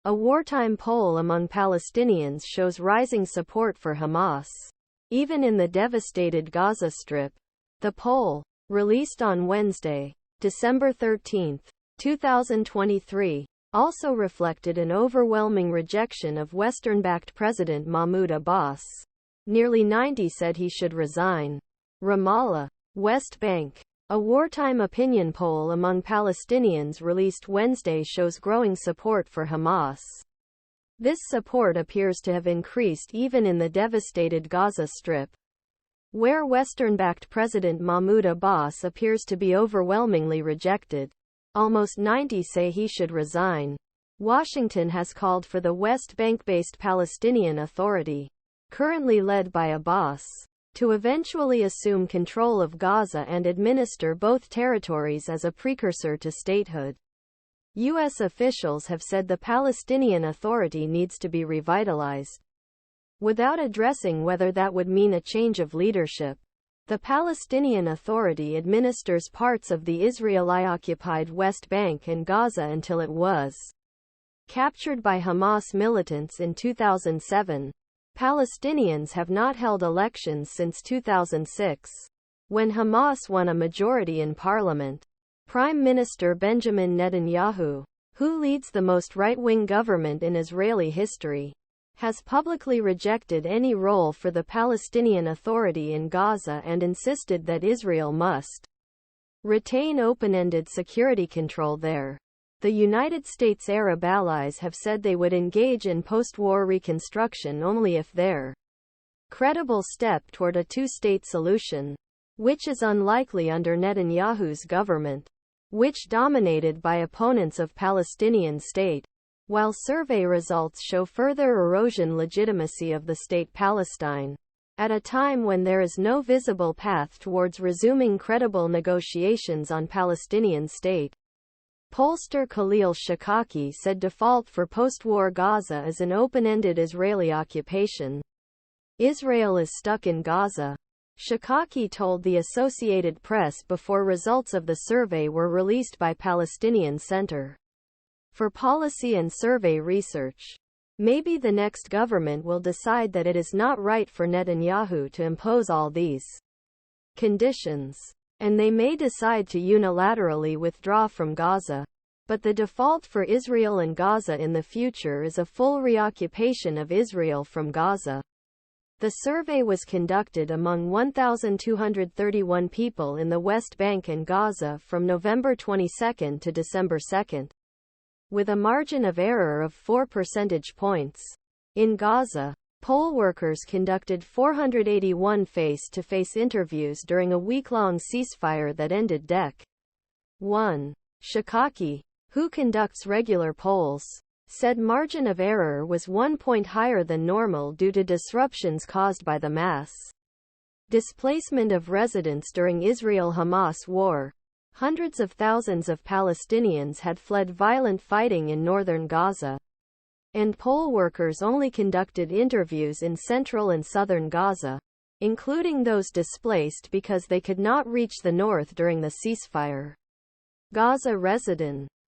A wartime poll among Palestinians shows rising support for Hamas, even in the devastated Gaza Strip. The poll, released on Wednesday, December 13, 2023, also reflected an overwhelming rejection of Western-backed President Mahmoud Abbas. Nearly 90% said he should resign. RAMALLAH, West Bank. A wartime opinion poll among Palestinians released Wednesday shows growing support for Hamas. This support appears to have increased even in the devastated Gaza Strip, where Western-backed President Mahmoud Abbas appears to be overwhelmingly rejected. Almost 90% say he should resign. Washington has called for the West Bank-based Palestinian Authority, currently led by Abbas, to eventually assume control of Gaza and administer both territories as a precursor to statehood. U.S. officials have said the Palestinian Authority needs to be revitalized, without addressing whether that would mean a change of leadership. The Palestinian Authority administers parts of the Israeli-occupied West Bank and Gaza until it was captured by Hamas militants in 2007. Palestinians have not held elections since 2006, when Hamas won a majority in parliament. Prime Minister Benjamin Netanyahu, who leads the most right-wing government in Israeli history, has publicly rejected any role for the Palestinian Authority in Gaza and insisted that Israel must retain open-ended security control there. The United States Arab allies have said they would engage in post-war reconstruction only if their credible step toward a two-state solution, which is unlikely under Netanyahu's government, which dominated by opponents of Palestinian state. While survey results show further erosion legitimacy of the State Palestine, at a time when there is no visible path towards resuming credible negotiations on Palestinian state. Pollster Khalil Shikaki said default for post-war Gaza is an open-ended Israeli occupation. Israel is stuck in Gaza. Shikaki told the Associated Press before results of the survey were released by Palestinian Center for Policy and Survey Research. Maybe the next government will decide that it is not right for Netanyahu to impose all these conditions, and they may decide to unilaterally withdraw from Gaza. But the default for Israel and Gaza in the future is a full reoccupation of Israel from Gaza. The survey was conducted among 1,231 people in the West Bank and Gaza from November 22 to December 2, with a margin of error of 4 percentage points. In Gaza, poll workers conducted 481 face-to-face interviews during a week-long ceasefire that ended Dec. 1. Shikaki, who conducts regular polls, said margin of error was 1 point higher than normal due to disruptions caused by the mass displacement of residents during Israel-Hamas war. Hundreds of thousands of Palestinians had fled violent fighting in northern Gaza, and poll workers only conducted interviews in central and southern Gaza, including those displaced because they could not reach the north during the ceasefire. Gaza residen.